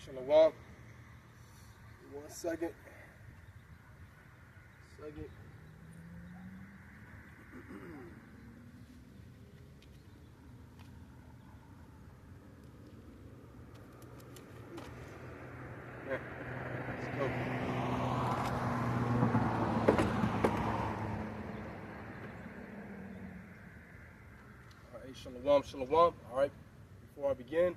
Shalom. 1 second. Yeah, let's go. All right, shalom. All right, before I begin,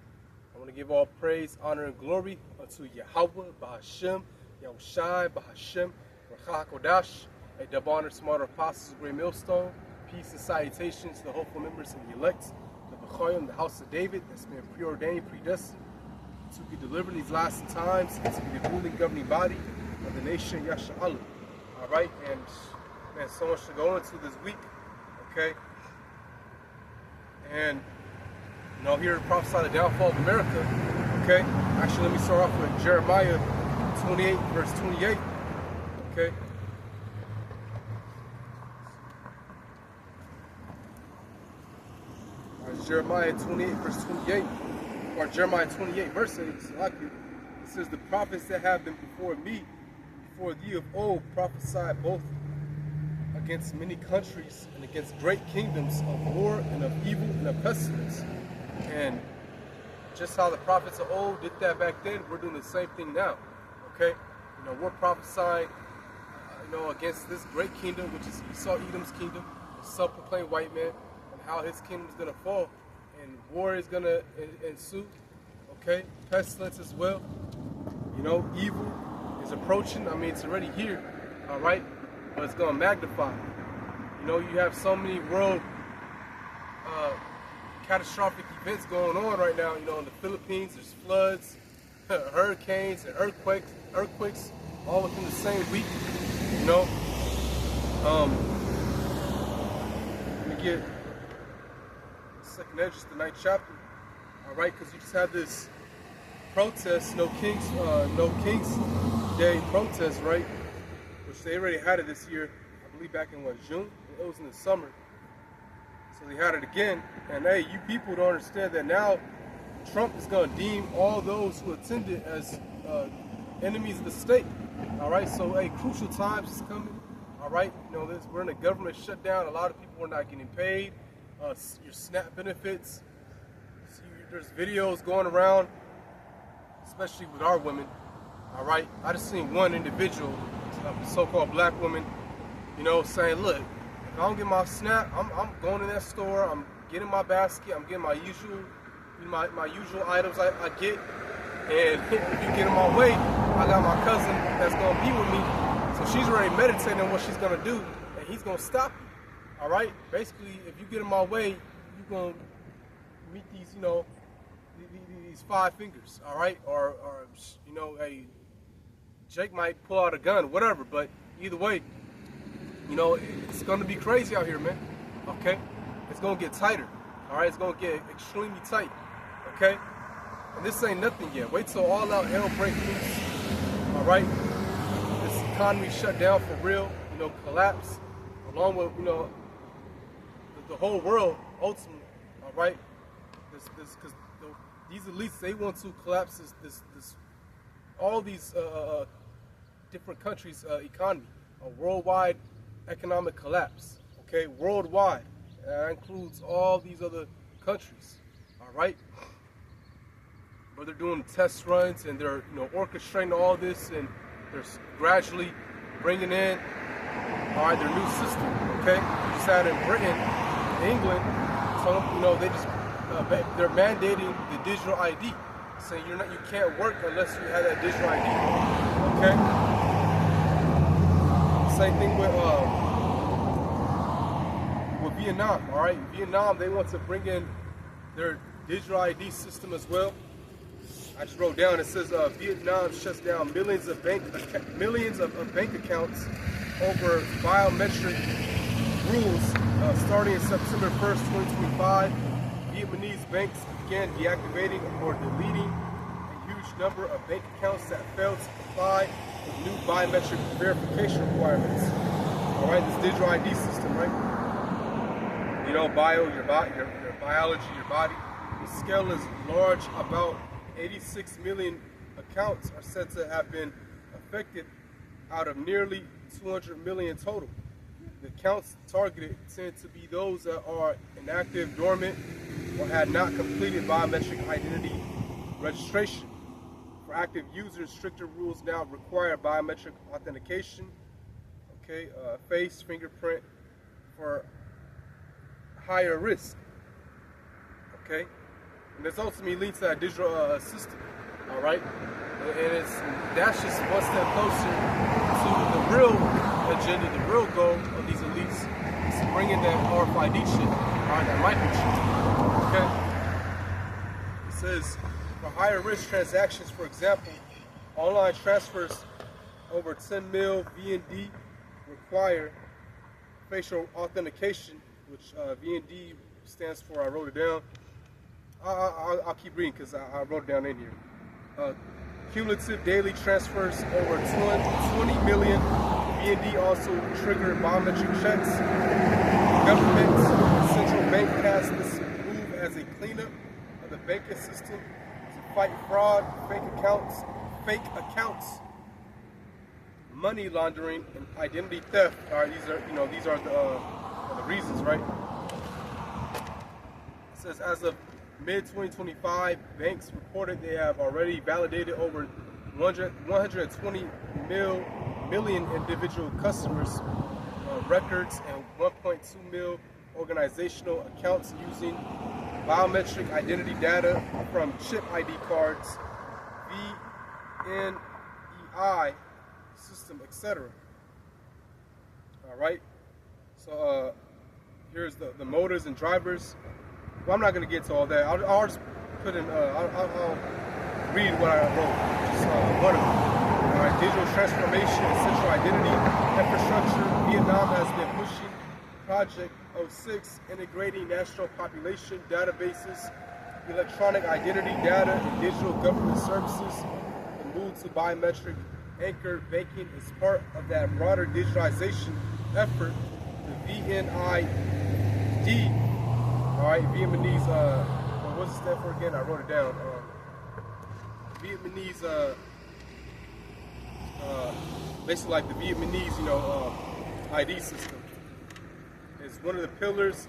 I want to give all praise, honor, and glory unto Yahweh, Bahashem, Yahushai, Bahashem, Racha HaKodash, a double honor to modern apostles of Great Millstone. Peace and salutations to the hopeful members and the elect, the B'choyim, the house of David, that's been preordained, predestined to be delivered in these last times and to be the ruling governing body of the nation Yasha'Allah. All right, and man, so much to go into this week, okay? And you know, here to prophesy the downfall of America, okay? Actually, let me start off with Jeremiah 28, verse 28, okay? All right, Jeremiah 28, verse 28, or Jeremiah 28, verse 8, it says, the prophets that have been before me, before thee of old, prophesied both against many countries and against great kingdoms of war and of evil and of pestilence. And just how the prophets of old did that back then, we're doing the same thing now, okay? You know, we're prophesying, against this great kingdom, which is Esau Edom's kingdom, the self-proclaimed white man, and how his kingdom is going to fall, and war is going to ensue, okay? Pestilence as well. You know, evil is approaching. I mean, it's already here, all right? But it's going to magnify. You know, you have so many world catastrophic events going on right now. You know, in the Philippines, there's floods, hurricanes, and earthquakes, all within the same week. You know, let me get 2nd Esdras, the 9th chapter. All right, because you just had this protest, no King's Day protest, right? Which they already had it this year, I believe back in June? It was in the summer. So they had it again. And hey, you people don't understand that now Trump is going to deem all those who attended as enemies of the state. All right, so hey, crucial times is coming. All right, you know, we're in a government shutdown. A lot of people are not getting paid. Your SNAP benefits. There's videos going around, especially with our women. All right, I just seen one individual, a so-called black woman, you know, saying, look, if I don't get my SNAP, I'm going in that store, I'm getting my basket, I'm getting my usual, my usual items I get, and if you get in my way, I got my cousin that's going to be with me, so she's already meditating on what she's going to do, and he's going to stop you, all right? Basically, if you get in my way, you're going to meet these, you know, these 5 fingers, all right? Or you know, hey, Jake might pull out a gun, whatever, but either way, you know, it's going to be crazy out here, man, okay? It's going to get tighter, all right? It's going to get extremely tight, okay? And this ain't nothing yet. Wait till all out hell breaks loose, all right? This economy shut down for real, you know, collapse, along with, you know, the whole world, ultimately, all right? Because these elites, they want to collapse all these different countries' economy, a worldwide economic collapse, okay, worldwide. That includes all these other countries, all right? But they're doing test runs and they're, you know, orchestrating all this, and they're gradually bringing in, all right, their new system, okay? You just had in Britain, England, so, you know, they're mandating the digital ID, saying you can't work unless you have that digital ID, okay? Same thing with Vietnam, all right? Vietnam, they want to bring in their digital ID system as well. I just wrote down, it says Vietnam shuts down millions of bank accounts over biometric rules starting in September 1st, 2025. Vietnamese banks began deactivating or deleting a huge number of bank accounts that failed to comply with new biometric verification requirements. All right, this digital ID system, right? You know, your biology, your body. The scale is large, about 86 million accounts are said to have been affected out of nearly 200 million total. The accounts targeted tend to be those that are inactive, dormant, or had not completed biometric identity registration. For active users, stricter rules now require biometric authentication, face, fingerprint for higher risk, and this ultimately leads to that digital system, all right? And that's just one step closer to the real agenda, the real goal of these elites is to bring in that RFID chip, all right, that microchip, It says, for higher risk transactions, for example, online transfers over 10 mil VND require facial authentication, which VND stands for, I wrote it down. I'll keep reading because I wrote it down in here. Cumulative daily transfers over 20 million VND also trigger biometric checks. Government central bank has this move as a cleanup of the banking system to fight fraud, fake accounts, money laundering, and identity theft. All right, these are the reasons, right? It says as of mid-2025, banks reported they have already validated over 120 million individual customers' records and 1.2 million organizational accounts using biometric identity data from chip ID cards, VNEI system, etc. All right. So here's the motors and drivers. Well, I'm not going to get to all that. I'll just put in, I'll read what I wrote, just one of them. All right, digital transformation and central identity infrastructure. Vietnam has been pushing Project 06, integrating national population databases, electronic identity data, and digital government services. The move to biometric anchored banking is part of that broader digitalization effort. The VNID. All right, Vietnamese, what does it stand for again? I wrote it down. Vietnamese, basically like the Vietnamese, ID system is one of the pillars,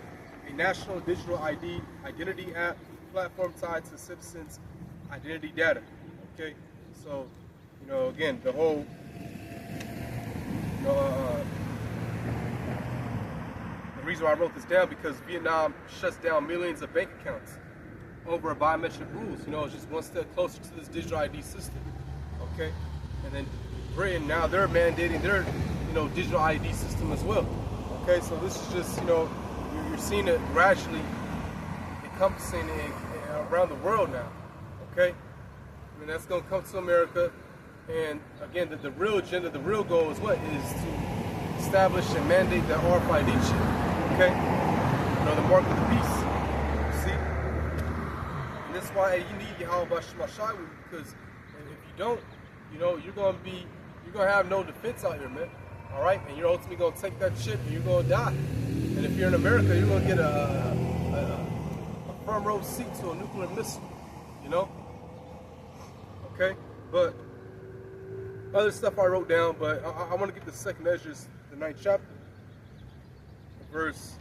a national digital identity app platform tied to citizens' identity data. Okay, so, again, the whole, the reason why I wrote this down because Vietnam shuts down millions of bank accounts over biometric rules. It's just one step closer to this digital ID system. Okay, and then Britain now they're mandating their digital ID system as well. Okay, so this is just you're seeing it gradually encompassing around the world now. Okay, that's going to come to America, and again the real agenda, the real goal is what is to establish and mandate the RFID chip. Okay, the mark of the beast. You see? And that's why you need Yahweh Bashai because if you don't, you're gonna have no defense out here, man. All right, and you're ultimately gonna take that chip and you're gonna die. And if you're in America, you're gonna get a front row seat to a nuclear missile. Okay, but other stuff I wrote down, but I want to get the second Ezra, the 9th chapter. Verse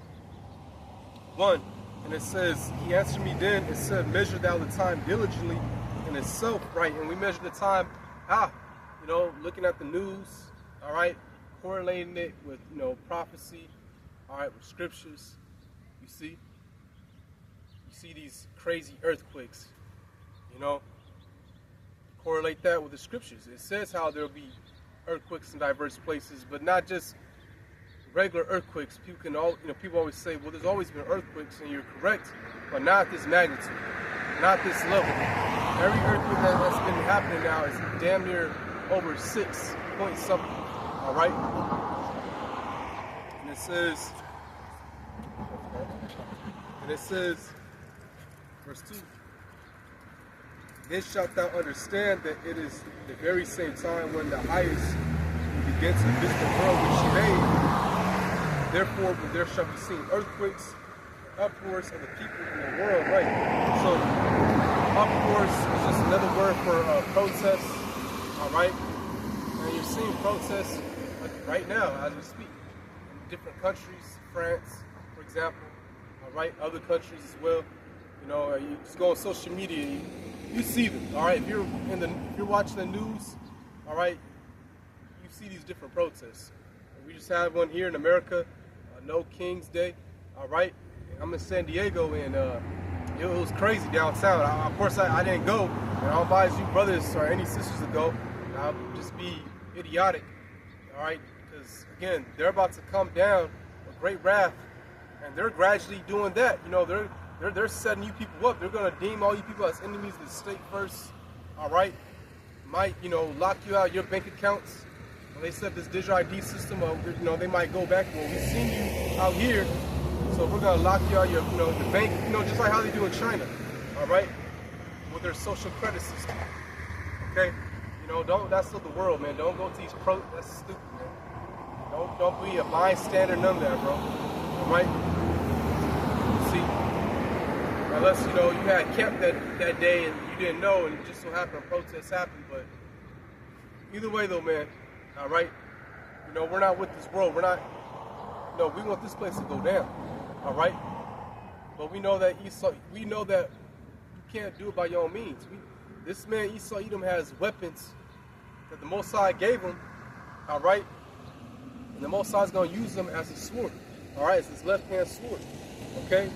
1, and it says, he answered me then, it said, measure thou the time diligently in itself, right? And we measure the time, looking at the news, all right, correlating it with, prophecy, all right, with scriptures. You see these crazy earthquakes, correlate that with the scriptures. It says how there'll be earthquakes in diverse places, but not just regular earthquakes. People always say, well, there's always been earthquakes, and you're correct, but not this magnitude, not this level. Every earthquake that's been happening now is damn near over 6 point something, all right? And it says, verse 2, then shalt thou understand that it is the very same time when the highest will begin to visit the world which he made. Therefore, when there shall be seen earthquakes, uproars of the people in the world, right? So, Uproars is just another word for protest, all right? And you're seeing protests like right now as we speak in different countries, France, for example, all right? Other countries as well. You know, you just go on social media, you see them, all right? If you're watching the news, all right, you see these different protests. We just had one here in America, No King's Day, all right? I'm in San Diego, and it was crazy downtown. Of course, I didn't go, and I'll advise you brothers or any sisters to go. I'll just be idiotic, all right? Because again, they're about to come down with great wrath, and they're gradually doing that. You know, they're setting you people up. They're gonna deem all you people as enemies of the state first, all right? Might, you know, lock you out your bank accounts. When they set this digital ID system up, you know, they might go back. Well, we've seen you out here, so we're gonna lock you out your, you know, the bank, you know, just like how they do in China, all right? With their social credit system, okay? You know, that's still the world, man. Don't go to these that's stupid, man. Don't be a bystander, none of that, bro. All right? See, unless, you know, you had kept that day and you didn't know, and it just so happened a protest happened, but either way, though, man, all right? You know, we're not with this world. We're not, no, we want this place to go down, all right? But we know that we know that you can't do it by your own means. This man, Esau Edom, has weapons that the Most High gave him, all right? And the Most High is going to use them as a sword, all right? It's his left-hand sword, okay?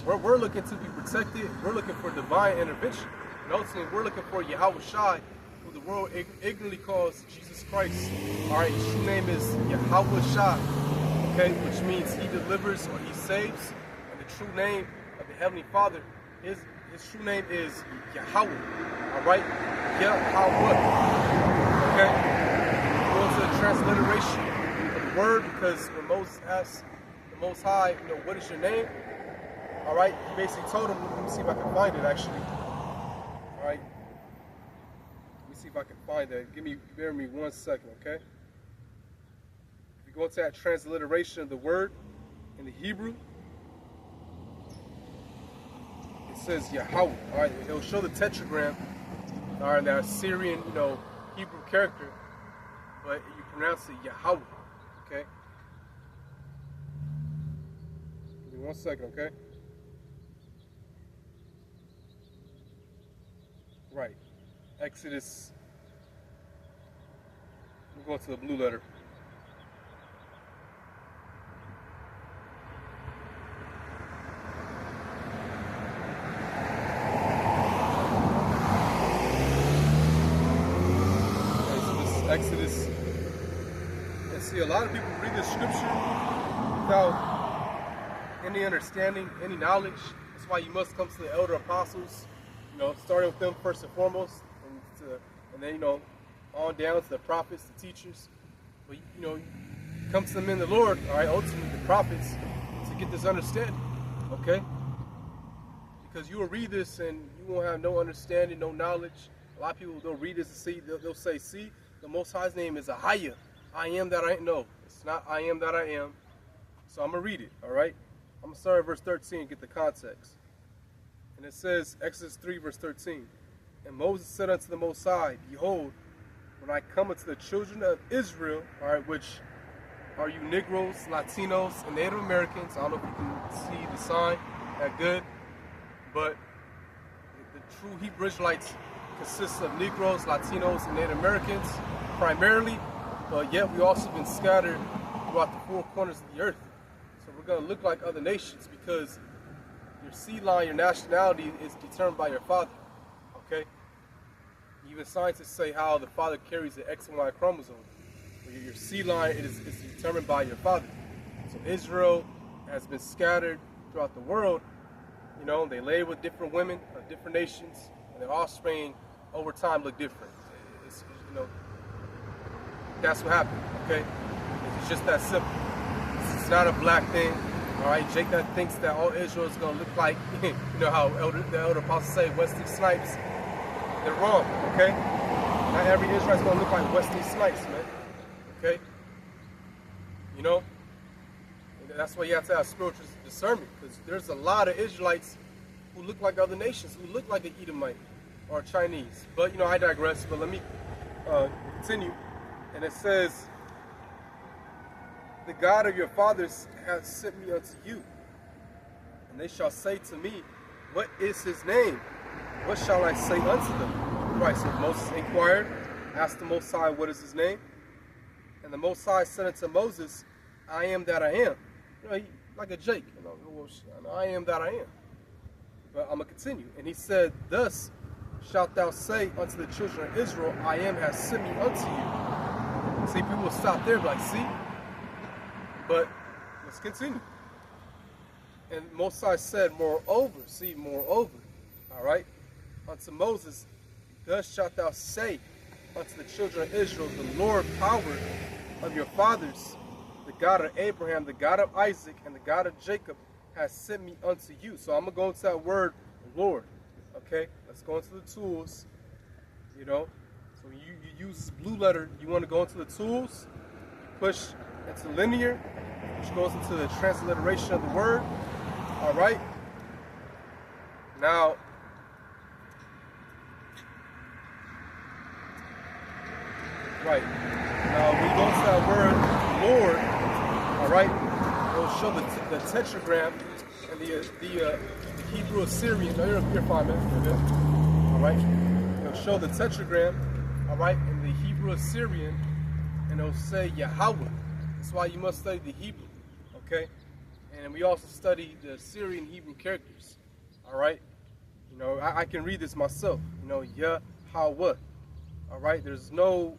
We're looking to be protected. We're looking for divine intervention. And ultimately, we're looking for Yahweh Shai, who the world ignorantly calls Jesus Christ. All right, his true name is Yahweh Shai, okay? Which means he delivers or he saves. And the true name of the Heavenly Father, his true name is Yahweh, all right? Yahweh, okay? Go to the transliteration of the word, because when Moses asked the Most High, you know, what is your name? All right, he basically told him, let me see if I can find it actually. All right, let me see if I can find that. Bear with me 1 second, okay? If you go into that transliteration of the word in the Hebrew, it says Yahweh. All right, it'll show the tetragram, all right, that Syrian, you know, Hebrew character, but you pronounce it Yahweh, okay? Give me 1 second, okay? Right, Exodus, we're going to the blue letter. Okay, so this is Exodus. And see, a lot of people read this scripture without any understanding, any knowledge. That's why you must come to the elder apostles. You know, starting with them first and foremost, and then, you know, on down to the prophets, the teachers. But, you know, come to them in the Lord, all right, ultimately the prophets, to get this understanding, okay? Because you will read this and you won't have no understanding, no knowledge. A lot of people, they'll read this and see, they'll say, see, the Most High's name is Ahaya. I am that I am. No, it's not I am that I am. So I'm going to read it, all right? I'm going to start at verse 13 and get the context. And it says, Exodus 3, verse 13, and Moses said unto the Most High, behold, when I come unto the children of Israel, all right, which are you Negroes, Latinos, and Native Americans. I don't know if you can see the sign that good, but the true Hebrew Israelites consists of Negroes, Latinos, and Native Americans primarily, but yet we also been scattered throughout the four corners of the earth. So we're going to look like other nations because your seed line, your nationality is determined by your father, okay? Even scientists say how the father carries the X and Y chromosome. Your seed line is determined by your father. So Israel has been scattered throughout the world. You know, they lay with different women of different nations, and their offspring over time look different. You know, that's what happened, okay? It's just that simple. It's not a black thing. All right, Jake that thinks that all Israel is going to look like, you know how the elder apostles say, Wesley Snipes. They're wrong, okay? Not every Israelite's going to look like Wesley Snipes, man, okay? You know? And that's why you have to have spiritual discernment, because there's a lot of Israelites who look like other nations, who look like an Edomite or Chinese. But, you know, I digress. But let me continue. And it says, the God of your fathers hath sent me unto you. And they shall say to me, what is his name? What shall I say unto them? Right, so Moses inquired, asked the Most High, what is his name? And the Most High said unto Moses, I am that I am. You know, like a Jake, you know, I am that I am. But I'm going to continue. And he said, thus shalt thou say unto the children of Israel, I am has sent me unto you. See, people will stop there, like, see? But let's continue. And Most High said, moreover, see, moreover, all right, unto Moses, thus shalt thou say unto the children of Israel, the Lord power of your fathers, the God of Abraham, the God of Isaac, and the God of Jacob, has sent me unto you. So I'm going to go into that word, Lord. Okay, let's go into the tools. You know, so you use this blue letter, you want to go into the tools, you push into linear, which goes into the transliteration of the word. All right. Now, right. Now, when you go into that word, Lord, all right, it'll show the tetragram and the Hebrew Assyrian. No, you're fine, man. You're good. All right. It'll show the tetragram, all right, in the Hebrew Assyrian, and it'll say Yahweh. That's why you must study the Hebrew, okay? And we also study the Assyrian Hebrew characters, all right? You know, I can read this myself. You know, Yahweh, all right? There's no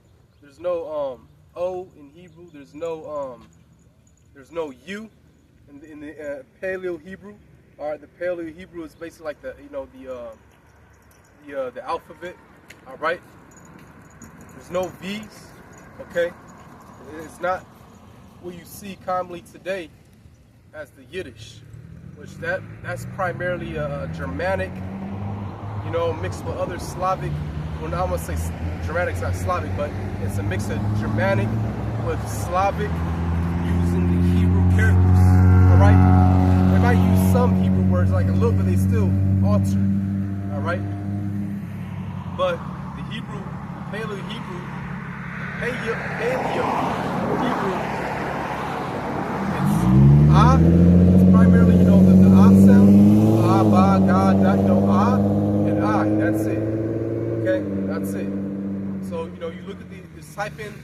O in Hebrew. There's no U in the Paleo Hebrew. All right, the Paleo Hebrew is basically like the the alphabet. All right. There's no V's. Okay. It's not what you see commonly today as the Yiddish, which that's primarily a Germanic, you know, mixed with other Slavic. Well, I want to say Germanic's not Slavic, but it's a mix of Germanic with Slavic using the Hebrew characters. All right, they might use some Hebrew words like a little bit, they still alter. All right, but the Hebrew, the Paleo Hebrew, it's primarily, you know, the sound, ba, ga, da, you know, and I. That's it. Okay, that's it. So, you know, you look at this, type in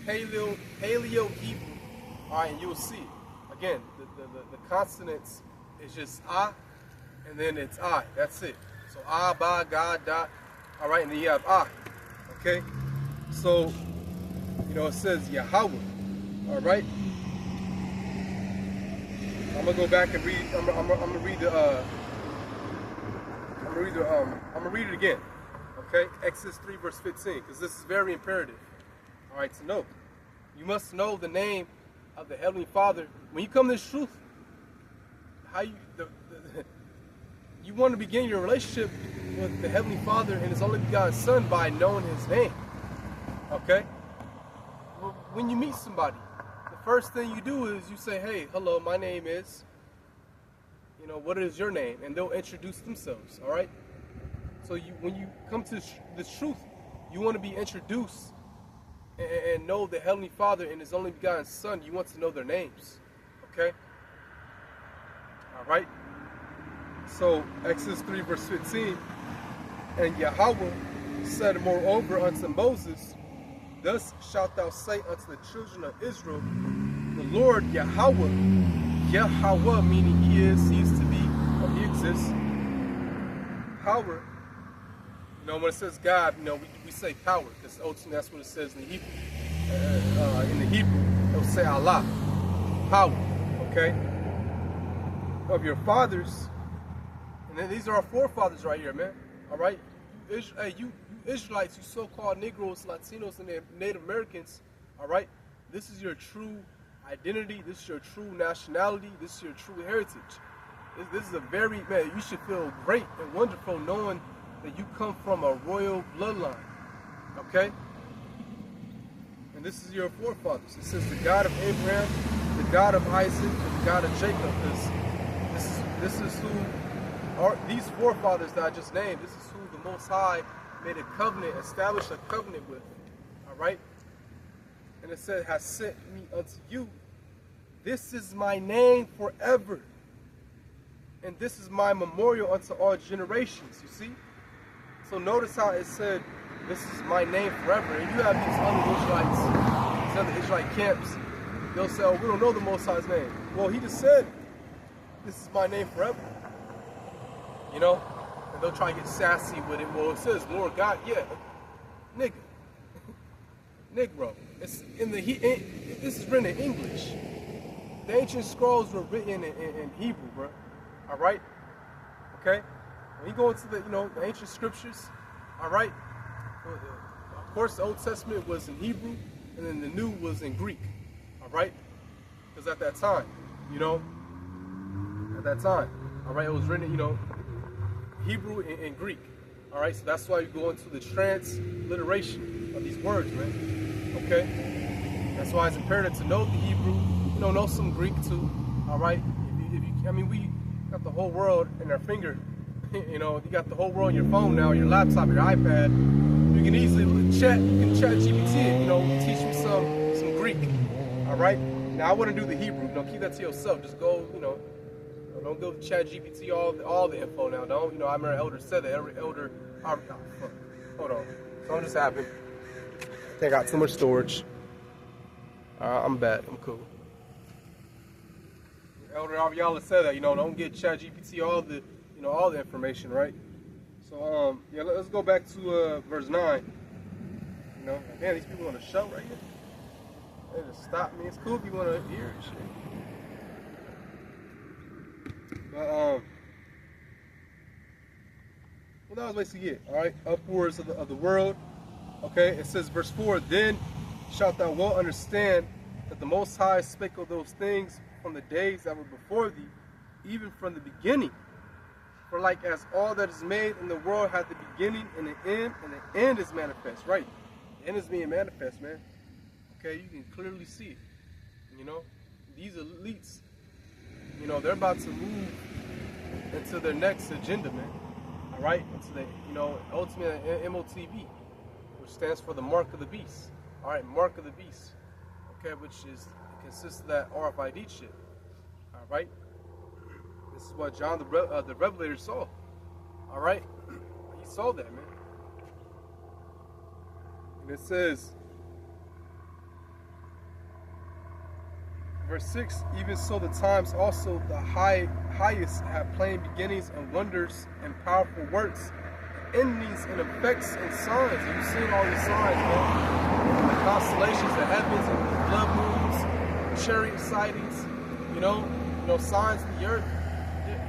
Paleo Hebrew, all right, and you'll see. Again, the consonants is just and then it's I. That's it. So ba, ga, da, all right, and then you have okay. So, you know, it says Yahweh, all right. I'm gonna go back and read. I'm gonna read it again. Okay, Exodus 3 verse 15, because this is very imperative. All right, to know. You must know the name of the Heavenly Father when you come to this truth. How you want to begin your relationship with the Heavenly Father and His only begotten Son by knowing His name. Okay. Well, when you meet somebody, the first thing you do is you say, hey, hello, my name is, you know, what is your name? And they'll introduce themselves, all right? So when you come to this truth, you want to be introduced and know the Heavenly Father and His only begotten Son. You want to know their names, okay? All right? So, Exodus 3 verse 15, and Yahweh said moreover unto Moses, thus shalt thou say unto the children of Israel, the Lord Yahweh, Yahweh meaning He is, He used to be, or He exists. Power, you know, when it says God, you know, we say power, because ultimately that's what it says in the Hebrew. In the Hebrew, it'll say Allah, power, okay? Of your fathers, and then these are our forefathers right here, man, all right? You Israelites, you so-called Negroes, Latinos, and Native Americans, all right? This is your true identity. This is your true nationality. This is your true heritage. This is a very, man, you should feel great and wonderful knowing that you come from a royal bloodline, okay? And this is your forefathers. It says the God of Abraham, the God of Isaac, and the God of Jacob. This is who these forefathers that I just named, this is who the Most High made a covenant, established a covenant with. All right? And it said, has sent me unto you. This is my name forever. And this is my memorial unto all generations. You see? So notice how it said, this is my name forever. And you have these other Israelites, these other Israelite camps. They'll say, oh, we don't know the Most High's name. Well, he just said, this is my name forever. You know? And they'll try to get sassy with it. Well, it says Lord God. Yeah. Nigga. Negro. It's in the this is written in English. The ancient scrolls were written in Hebrew, bro. All right? Okay? When you go into the, the ancient scriptures, all right? Of course, the Old Testament was in Hebrew, and then the New was in Greek. All right? Because at that time, at that time, all right, it was written, Hebrew and Greek. All right? So that's why you go into the transliteration of these words, man. Okay? That's why it's imperative to know the Hebrew, know some Greek too. All right? I mean, we got the whole world in our finger. You got the whole world on your phone now, your laptop, your iPad. You can easily chat. You can chat GPT. Teach you some Greek. All right. Now I wouldn't do the Hebrew. Keep that to yourself. Just go. Don't go to chat GPT all the info now. Don't. I remember Elder said that. Elder. Hold on. Something just happened. I think I got too much storage. I'm bad. I'm cool. Elder Aviala said that. Don't get chat GPT all the all the information, right? So yeah, let's go back to verse 9. Man, these people want to show right here. They just stop me. It's cool if you want to hear it, shit. But well, that was basically it. All right, upwards of the world. Okay, it says verse 4. Then shalt thou well understand that the Most High spake of those things from the days that were before thee, even from the beginning. For like as all that is made in the world had the beginning and the end, and the end is manifest, right? The end is being manifest, man. Okay, you can clearly see it. These elites, they're about to move into their next agenda, man. All right, into the, ultimate MOTB, which stands for the Mark of the Beast. All right, Mark of the Beast. Okay, which consists of that RFID chip. All right. This is what John the Revelator saw. All right? He saw that, man. And it says, verse 6, even so the times also the highest have plain beginnings and wonders and powerful works, endings and effects and signs. And you've seen all these signs, man. The constellations, the heavens, and the blood moons, chariot sightings, signs of the earth.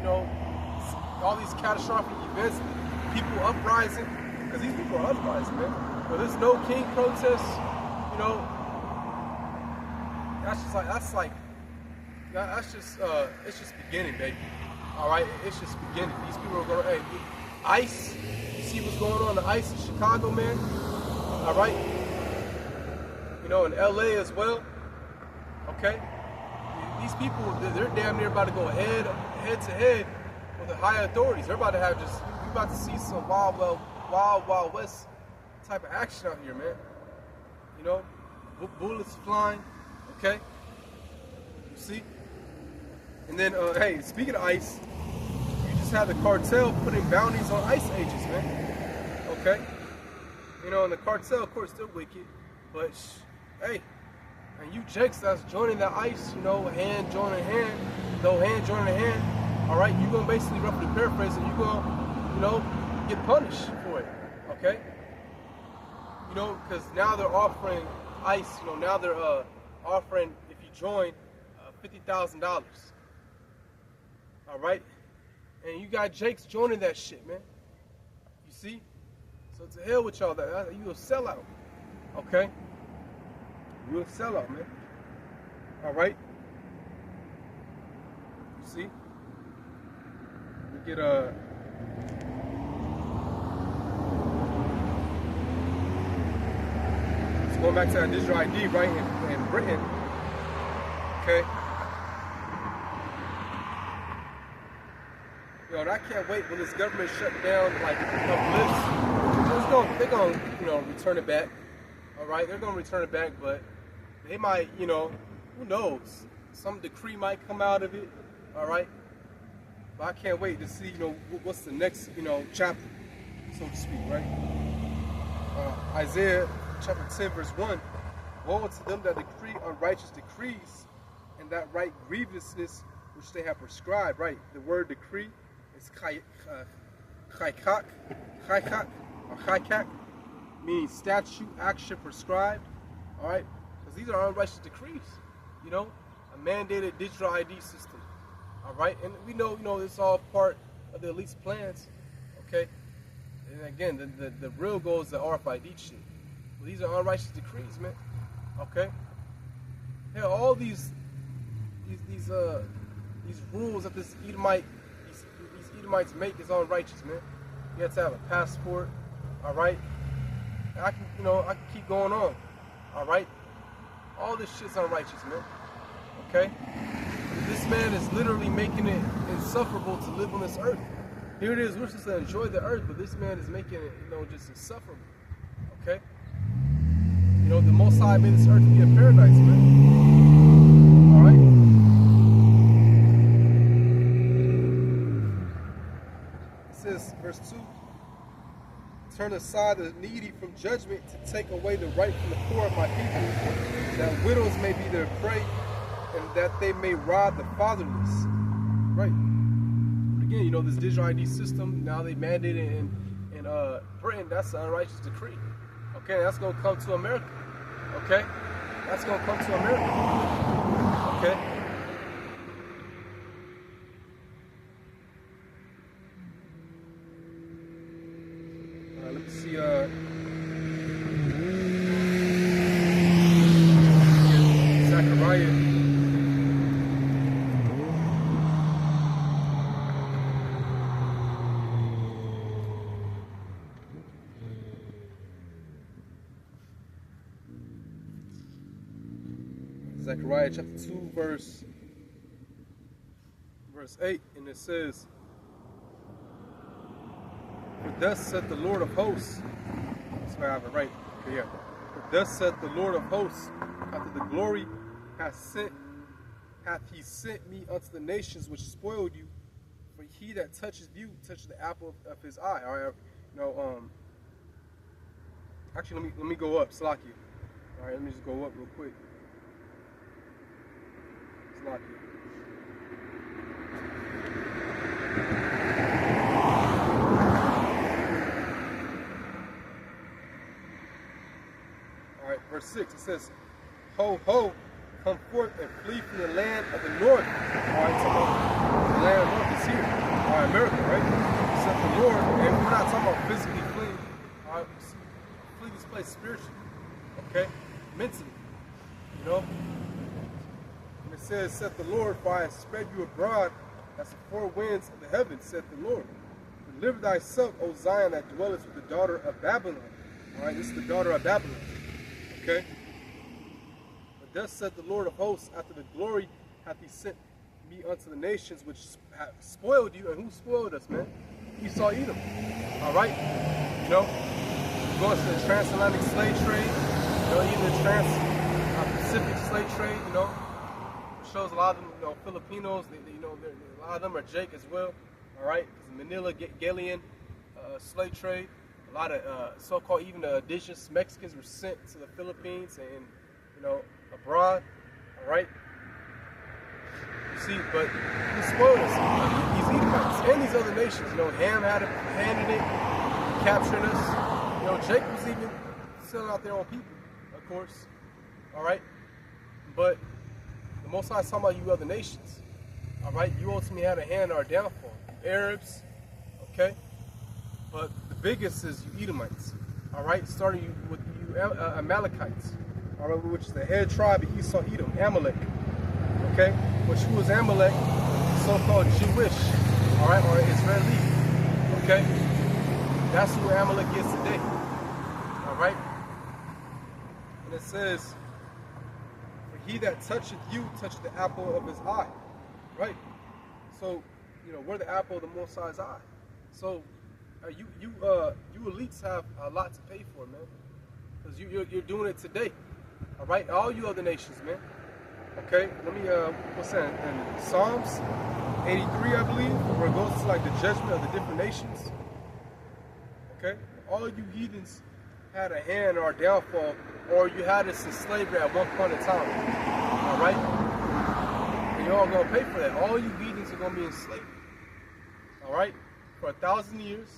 All these catastrophic events, people uprising, because these people are uprising, man. There's no king protests, it's just beginning, baby. All right, it's just beginning. These people are going, hey, ICE, you see what's going on in the ICE in Chicago, man? All right, in LA as well, okay? These people, they're damn near about to go head to head with the higher authorities. They're about to have we're about to see some wild west type of action out here, man. Bullets flying, okay? You see? And then, hey, speaking of ICE, you just had the cartel putting bounties on ICE agents, man. Okay? And the cartel, of course, they're wicked, but hey, and you jakes that's joining the ICE, hand joining hand, hand joining hand, all right, you're going to basically roughly paraphrase and you're going to, get punished for it, okay? Because now they're offering ICE, now they're offering, if you join, $50,000, all right? And you got jakes joining that shit, man. You see? So to hell with y'all, you a sellout, okay? You're a sellout, man. All right? You see? We get it's going back to that digital ID, right, in Britain. Okay? and I can't wait when this government shut down, like, uplifts. They're gonna, return it back. All right, they're gonna return it back, but they might, who knows? Some decree might come out of it. All right, but I can't wait to see, what's the next, chapter, so to speak, right? Isaiah chapter 10, verse 1. Woe unto them that decree unrighteous decrees, and that write grievousness which they have prescribed, right? The word decree is chaykak, or chaykak, meaning statute, action prescribed, all right? Because these are unrighteous decrees, a mandated digital ID system, all right? And we know, it's all part of the elite's plans, okay? And again, the real goal is the RFID chip. But these are unrighteous decrees, man, okay? Hell, all these rules that these Edomites make is unrighteous, man. You have to have a passport, all right? And I can keep going on, all right? All this shit's unrighteous, man. Okay? This man is literally making it insufferable to live on this earth. Here it is, we're supposed to enjoy the earth, but this man is making it, just insufferable. Okay? The Most High made this earth to be a paradise, man. All right? It says, verse 2, turn aside the needy from judgment to take away the right from the poor of my people, that widows may be their prey, and that they may rob the fatherless. Right. But again, this digital ID system, now they mandated in Britain, that's an unrighteous decree. Okay, that's going to come to America. Okay? That's going to come to America. Okay? All right, let me see. Zechariah. Zechariah chapter 2, verse 8, and it says, for thus saith the Lord of hosts, that's why I have it right here. For thus saith the Lord of hosts, after the glory hath he sent me unto the nations which spoiled you, for he that touches you touches the apple of his eye. All right, actually, let me go up, Slakia. All right, let me just go up real quick. Slakia. All right, verse 6, it says, ho, ho, come forth and flee from the land of the north. All right, so the land of the north is here. All right, America, right? Except the Lord, and we're not talking about physically fleeing. All right, flee this place spiritually, okay? Mentally, And it says, saith the Lord, for I have spread you abroad as the four winds of the heavens, saith the Lord. Deliver thyself, O Zion, that dwellest with the daughter of Babylon. All right, this is the daughter of Babylon. Okay? But thus said the Lord of hosts, after the glory hath he sent me unto the nations which have spoiled you. And who spoiled us, man? Esau, Edom. All right? Going to the transatlantic slave trade, even the trans-Pacific slave trade, shows a lot of them, Filipinos, a lot of them are Jake as well. All right? The Manila Galleon slave trade. A lot of so-called even indigenous Mexicans were sent to the Philippines and, abroad, all right? You see, but he spoiled us. These Edomites and these other nations, Ham handed it, capturing us. Jake was even selling out their own people, of course, all right? But the Most High is talking about you other nations, all right? You ultimately had a hand in our downfall. Arabs, okay? But the biggest is you Edomites, all right? Starting with you Amalekites, all right, which is the head tribe of Esau, Edom, Amalek, okay? Which who is Amalek? So-called Jewish, all right, or Israeli, okay? That's who Amalek is today, all right? And it says, for he that toucheth you toucheth the apple of his eye, right? So we're the apple of the Most High's eye. So you elites have a lot to pay for, man, because you're doing it today. All right, all you other nations, man. Okay, let me what's that in Psalms 83, I believe, where it goes to like the judgment of the different nations. Okay, all you heathens had a hand in our downfall, or you had us in slavery at one point in time. All right, and you're all gonna pay for that. All you heathens are gonna be in slavery. All right, for 1,000 years,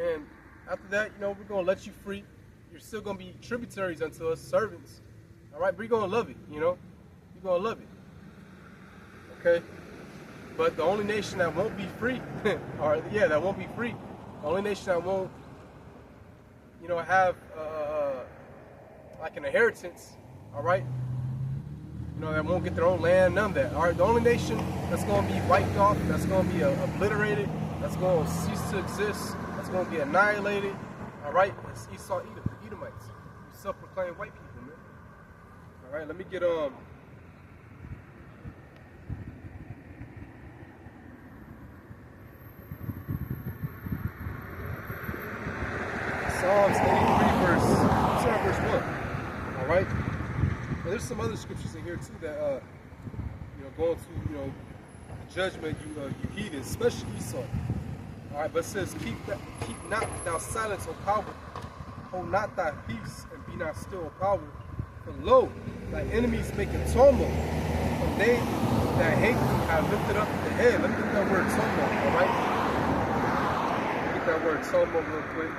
and after that, we're gonna let you free. You're still gonna be tributaries unto us, servants. All right, but you're gonna love it. You're gonna love it. Okay, but the only nation that won't be free, that won't be free. The only nation that won't, have like an inheritance. All right, that won't get their own land, none of that. All right, the only nation that's gonna be wiped off, that's gonna be obliterated, that's gonna cease to exist, that's gonna be annihilated. All right, it's Esau, Edomites, self-proclaimed white people, man. All right, let me get Psalms 83 verse 1. All right, and there's some other scriptures in here too that going to the judgment, you heathens, especially Esau. All right, but it says, keep not thou silence, O power, hold not thy peace, and be not still, O power. For lo, thy enemies make a tumult, and they that hate thee have lifted up the head. Let me get that word tumult, all right? Let me get that word tumult real quick.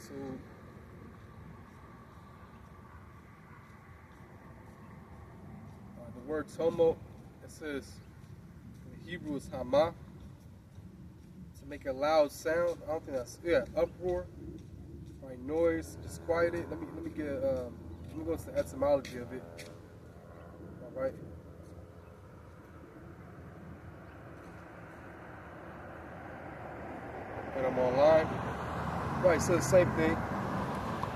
So the word tumult, it says in the Hebrew is hama, to make a loud sound. I don't think that's uproar, right? Noise, disquieted. Let me go to the etymology of it. All right. And I'm online. Right, so the same thing.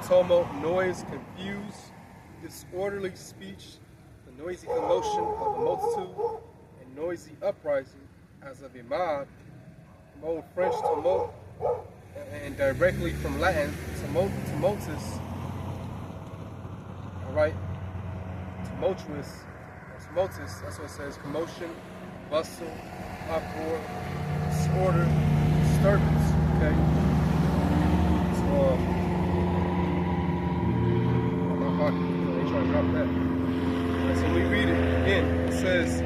Tumult, noise, confuse, disorderly speech, the noisy commotion of the multitude, and noisy uprising, as of a mob. From Old French, tumult, and directly from Latin, tumultus. All right, tumultuous, tumultus. That's what it says: commotion, bustle, uproar, disorder, disturbance. Okay. They try to drop that. Right, so we read it again. It says,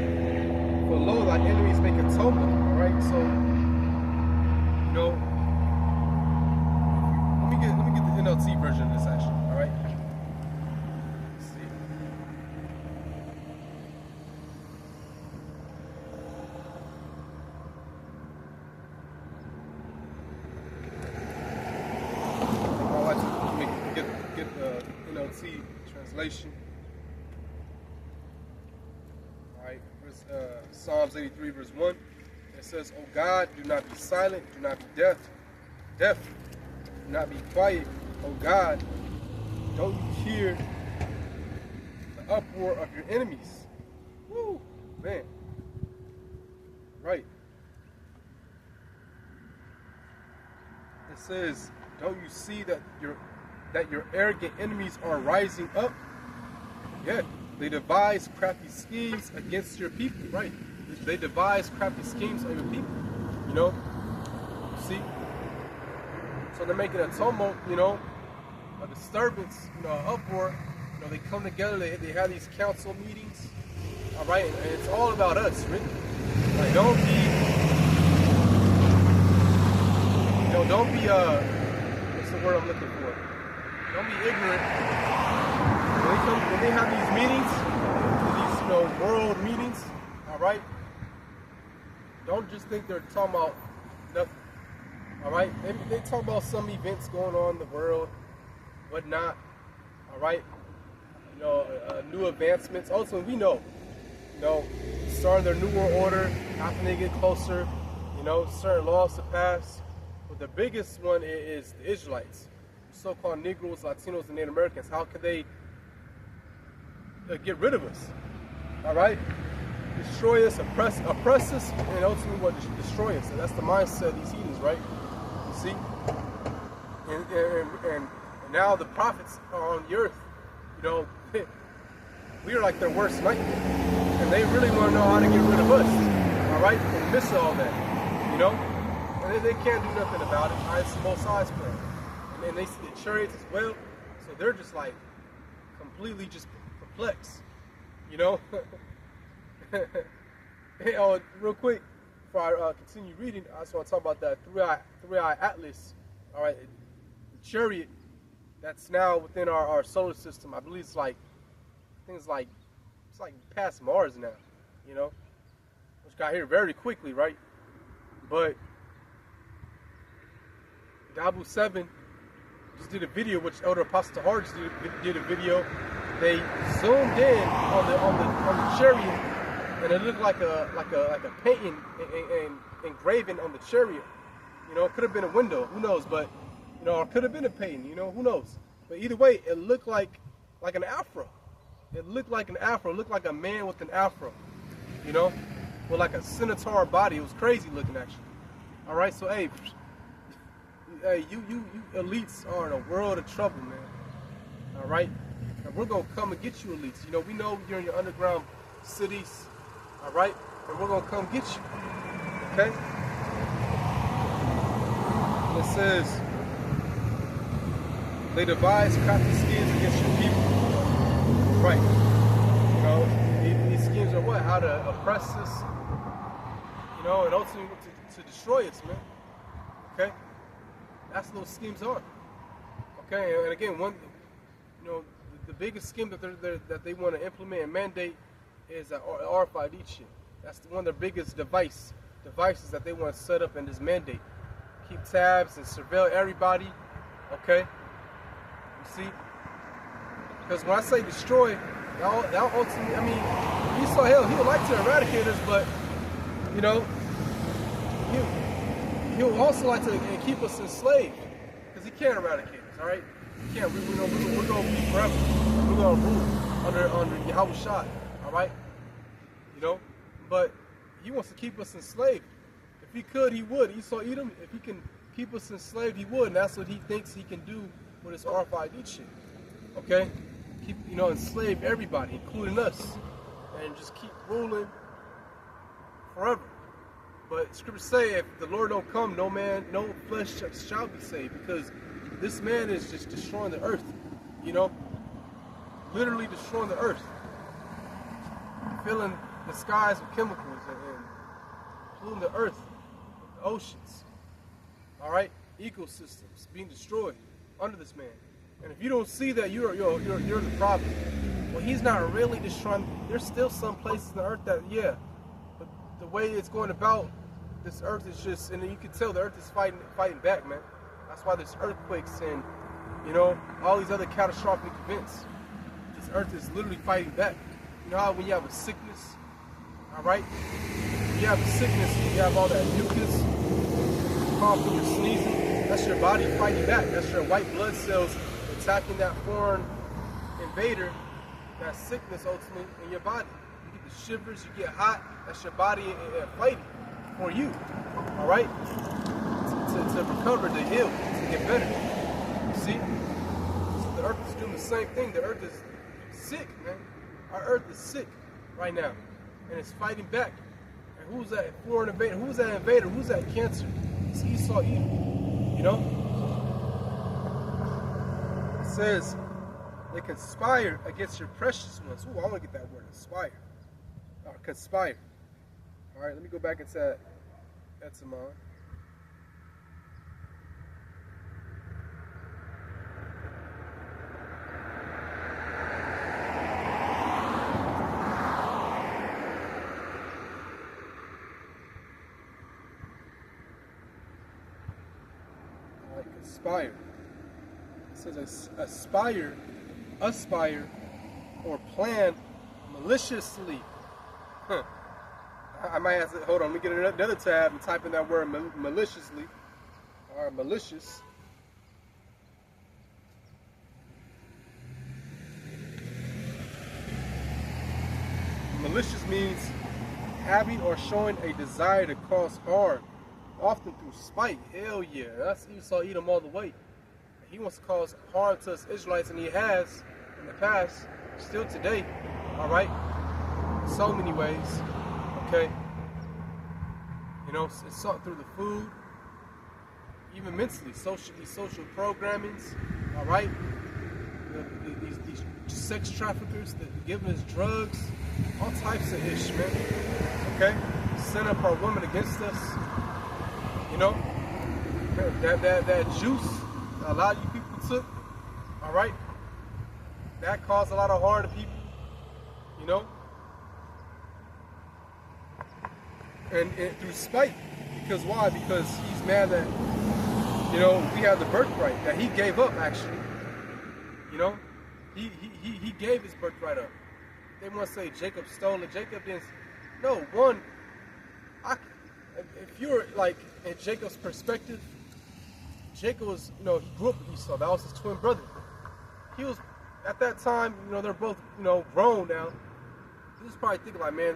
"For lo, thy enemies make a tumult." All right. So, let me get the NLT version of this actually. All right. Let's see. NLT translation. All right, Psalms 83 verse 1. It says, "O God, do not be silent, do not be deaf, do not be quiet. O God, don't you hear the uproar of your enemies?" Woo, man. Right. It says, "Don't you see that your arrogant enemies are rising up?" Yeah, they devise crafty schemes against your people, right? They devise crafty schemes on your people, see? So they're making a tumult, a disturbance, an uproar. They come together, they have these council meetings, all right? And it's all about us, really. Like, don't be, what's the word I'm looking for? Don't be ignorant. When they have these meetings, these world meetings, all right? don't just think they're talking about nothing. All right, they talk about some events going on in the world, whatnot. All right, new advancements. Also, we know, starting their new world order after they get closer. Certain laws to pass. But the biggest one is the Israelites, so-called Negroes, Latinos, and Native Americans. How could they get rid of us? All right, destroy us, oppress us, and ultimately what destroy us. And that's the mindset of these heathens, right? You see, and now the prophets are on the earth. We are like their worst nightmare, and they really want to know how to get rid of us. All right, in the midst of all that, and they can't do nothing about it. All right, it's the Most High's plan, and then they see the chariots as well, so they're just like completely just perplexed. Hey, real quick, before I continue reading, I just want to talk about that three-eye Atlas. All right, the chariot that's now within our solar system. I believe it's like past Mars now, which got here very quickly, right? But Dabu 7 just did a video, which Elder Apostle Tahar just did a video. They zoomed in on the chariot, and it looked like a painting and engraving on the chariot. It could have been a window, who knows? But it could have been a painting, who knows? But either way, it looked like an afro. It looked like an afro. It looked like a man with an afro, with like a centaur body. It was crazy looking, actually. All right, so hey, you elites are in a world of trouble, man. All right, and we're gonna come and get you, elites. We know you're in your underground cities. All right, and we're gonna come get you. Okay. And it says they devise crafty schemes against your people. Right. These schemes are what? How to oppress us, and ultimately to destroy us, man. Okay? That's what those schemes are. Okay? And again, the biggest scheme that they want to implement and mandate is that RFID chip. That's one of their biggest devices that they want to set up in this mandate. Keep tabs and surveil everybody. Okay? You see? Because when I say destroy, that ultimately, Esau, hell, he would like to eradicate us, but, he'll also like to keep us enslaved, because he can't eradicate us, all right? He can't. We're going to be forever. We're going to rule under Yahweh Shai, all right? But he wants to keep us enslaved. If he could, he would. Esau Edom, if he can keep us enslaved, he would, and that's what he thinks he can do with his RFID chip, okay? Keep, enslave everybody, including us, and just keep ruling forever. But scriptures say, if the Lord don't come, no flesh shall be saved, because this man is just destroying the earth, literally destroying the earth, filling the skies with chemicals and polluting the earth, the oceans, all right, ecosystems being destroyed under this man. And if you don't see that, you're the problem. Well, he's not really destroying. There's still some places on the earth that, yeah, but the way it's going about, this earth is just, and you can tell the earth is fighting back, man. That's why there's earthquakes and, all these other catastrophic events. This earth is literally fighting back. You know how when you have a sickness, all right? When you have a sickness, you have all that mucus, cough from your sneezing. That's your body fighting back. That's your white blood cells attacking that foreign invader, that sickness ultimately in your body. You get the shivers, you get hot. That's your body fighting for you, all right? To recover, to heal, to get better. You see? So the earth is doing the same thing. The earth is sick, man. Our earth is sick right now, and it's fighting back. And who's that foreign invader? Who's that invader? Who's that cancer? It's Esau Edom, It says they conspire against your precious ones. Ooh, I want to get that word, inspire. Conspire. All right, let me go back into that Etzimon. aspire. It says aspire, or plan maliciously. Huh. I might have to, hold on, let me get another tab and type in that word maliciously. Or malicious. Malicious means having or showing a desire to cause harm, often through spite. Hell yeah, that's Esau Edom all the way. He wants to cause harm to us Israelites, and he has in the past, still today. All right, in so many ways. Okay, you know, it's sought through the food, even mentally, social programmings. All right, these sex traffickers that giving us drugs. All types of ish, man. Okay? Send up our women against us. You know? That juice that a lot of you people took, alright? That caused a lot of harm to people. You know? And through spite. Because why? Because he's mad that, you know, we have the birthright that he gave up actually. You know? He gave his birthright up. They want to say Jacob stole it. Jacob didn't. No, one. If you're like in Jacob's perspective, Jacob was, you know, he grew up with Esau. That was his twin brother. He was at that time, you know, they're both, you know, grown now. He was probably thinking like, man,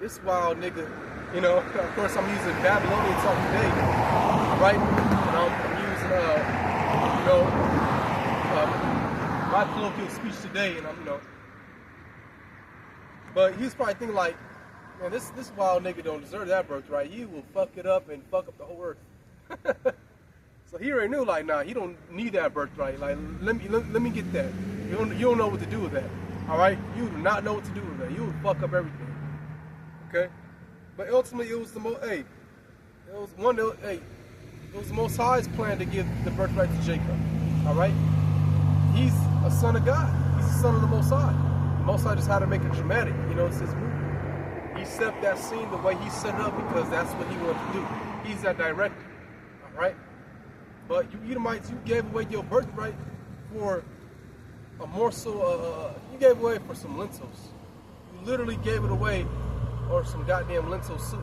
this wild nigga, you know. Of course, I'm using Babylonian talk today, right? And I'm using, you know, my colloquial speech today, and I'm, you know. But he was probably thinking like, man, this wild nigga don't deserve that birthright. He will fuck it up and fuck up the whole earth. So he already knew like, nah, he don't need that birthright. Like, let me get that. You don't know what to do with that. All right, you do not know what to do with that. You will fuck up everything. Okay, but ultimately it was the it was the Most High's plan to give the birthright to Jacob. All right, he's a son of God. He's a son of the Most High. Most High just had to make it dramatic, you know, it's his movie. He set up that scene the way he set it up because that's what he wanted to do. He's that director, all right? But you Edomites, you gave away your birthright for a morsel, you gave away for some lentils. You literally gave it away, or some goddamn lentil soup.